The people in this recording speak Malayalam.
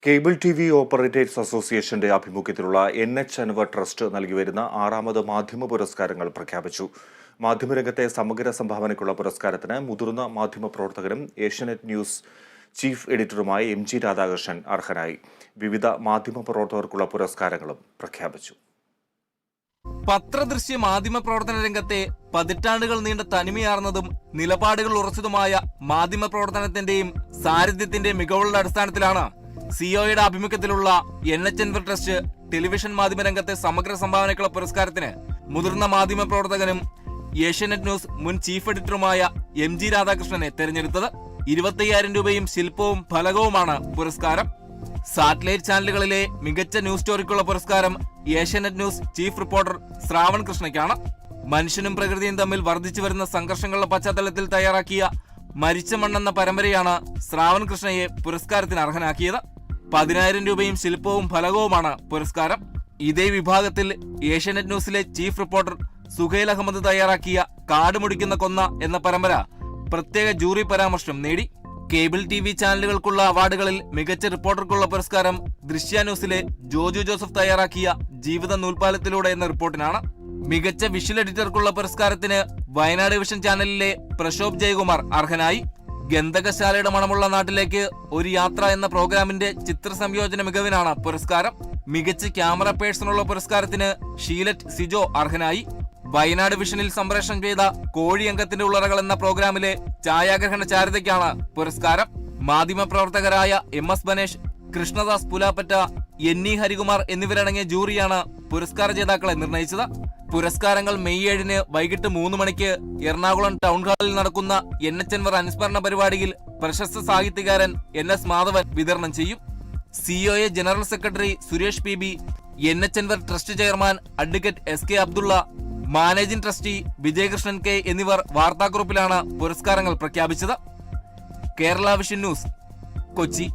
കേബിൾ TV ഓപ്പറേറ്റേഴ്സ് അസോസിയേഷന്റെ ആഭിമുഖ്യത്തിലുള്ള NH അൻവർ ട്രസ്റ്റ് നൽകിവരുന്ന 6ാമത് മാധ്യമ പുരസ്കാരങ്ങൾ പ്രഖ്യാപിച്ചു. മാധ്യമരംഗത്തെ സമഗ്ര സംഭാവനയ്ക്കുള്ള പുരസ്കാരത്തിന് മുതിർന്ന മാധ്യമപ്രവർത്തകനും ഏഷ്യാനെറ്റ് ന്യൂസ് ചീഫ് എഡിറ്ററുമായ MG രാധാകൃഷ്ണൻ അർഹനായി. വിവിധ മാധ്യമപ്രവർത്തകർക്കുള്ള പുരസ്കാരങ്ങളും പ്രഖ്യാപിച്ചു. പത്രദൃശ്യ മാധ്യമ പ്രവർത്തന രംഗത്തെ പതിറ്റാണ്ടുകൾ നീണ്ട തനിമയാർന്നതും നിലപാടുകൾ ഉറച്ചതുമായ മാധ്യമ പ്രവർത്തനത്തിന്റെയും സാരഥ്യത്തിന്റെയും മികവുകളുടെ അടിസ്ഥാനത്തിലാണ് സിഒയുടെ ആഭിമുഖ്യത്തിലുള്ള NH അൻവർ ട്രസ്റ്റ് ടെലിവിഷൻ മാധ്യമ രംഗത്തെ സമഗ്ര സംഭാവനയ്ക്കുള്ള പുരസ്കാരത്തിന് മുതിർന്ന മാധ്യമ പ്രവർത്തകനും ഏഷ്യാനെറ്റ് ന്യൂസ് മുൻ ചീഫ് എഡിറ്ററുമായ MG രാധാകൃഷ്ണനെ തെരഞ്ഞെടുത്തത്. 25,000 രൂപയും ശില്പവും ഫലകവുമാണ് പുരസ്കാരം. സാറ്റലൈറ്റ് ചാനലുകളിലെ മികച്ച ന്യൂസ് സ്റ്റോറിക്കുള്ള പുരസ്കാരം Asianet news chief reporter Shravan കൃഷ്ണയ്ക്കാണ്. മനുഷ്യനും പ്രകൃതിയും തമ്മിൽ വർദ്ധിച്ചു വരുന്ന സംഘർഷങ്ങളുടെ പശ്ചാത്തലത്തിൽ തയ്യാറാക്കിയ മരിച്ച മണ്ണെന്ന പരമ്പരയാണ് ശ്രാവൺ കൃഷ്ണയെ പുരസ്കാരത്തിന് അർഹനാക്കിയത്. 10,000 രൂപയും ശില്പവും ഫലകവുമാണ് പുരസ്കാരം. ഇതേ വിഭാഗത്തിൽ ഏഷ്യാനെറ്റ് ന്യൂസിലെ ചീഫ് റിപ്പോർട്ടർ സുഹൈൽ അഹമ്മദ് തയ്യാറാക്കിയ കാട് മുടിക്കുന്ന കൊന്ന എന്ന പരമ്പര പ്രത്യേക ജൂറി പരാമർശം നേടി. കേബിൾ TV ചാനലുകൾക്കുള്ള അവാർഡുകളിൽ മികച്ച റിപ്പോർട്ടർക്കുള്ള പുരസ്കാരം ദൃശ്യ ന്യൂസിലെ ജോജു ജോസഫ് തയ്യാറാക്കിയ ജീവിത നൂൽപാലത്തിലൂടെ എന്ന റിപ്പോർട്ടിനാണ്. മികച്ച വിഷ്വൽ എഡിറ്റർക്കുള്ള പുരസ്കാരത്തിന് വയനാട് വിഷൻ ചാനലിലെ പ്രശോഭ് ജയകുമാർ അർഹനായി. ഗന്ധകശാലയുടെ മണമുള്ള നാട്ടിലേക്ക് ഒരു യാത്ര എന്ന പ്രോഗ്രാമിന്റെ ചിത്ര സംയോജന മികവിനാണ് പുരസ്കാരം. മികച്ച ക്യാമറ പേഴ്സണുള്ള പുരസ്കാരത്തിന് ഷീലറ്റ് സിജോ അർഹനായി. വയനാട് വിഷനിൽ സംപ്രേഷണം ചെയ്ത കോഴിയംഗത്തിന്റെ ഉള്ളറകൾ എന്ന പ്രോഗ്രാമിലെ ഛായാഗ്രഹണ ചാരുതയ്ക്കാണ് പുരസ്കാരം. മാധ്യമപ്രവർത്തകരായ MS ബനേഷ്, കൃഷ്ണദാസ് പുലാപ്പറ്റ, NE ഹരികുമാർ എന്നിവരടങ്ങിയ ജൂറിയാണ് പുരസ്കാര ജേതാക്കളെ നിർണയിച്ചത്. പുരസ്കാരങ്ങൾ മെയ് 7 വൈകിട്ട് 3 മണിക്ക് എറണാകുളം ടൗൺ ഹാളിൽ നടക്കുന്ന NH അൻവർ അനുസ്മരണ പരിപാടിയിൽ പ്രശസ്ത സാഹിത്യകാരൻ NS മാധവൻ വിതരണം ചെയ്യും. COA general secretary Suresh PB, NH Anwar trust chairman advocate SK Abdulla, managing trustee Vijayakrishnan K എന്നിവർ വാർത്താക്കുറിപ്പിലാണ് പുരസ്കാരങ്ങൾ പ്രഖ്യാപിച്ചത്. Kerala vision news, Kochi.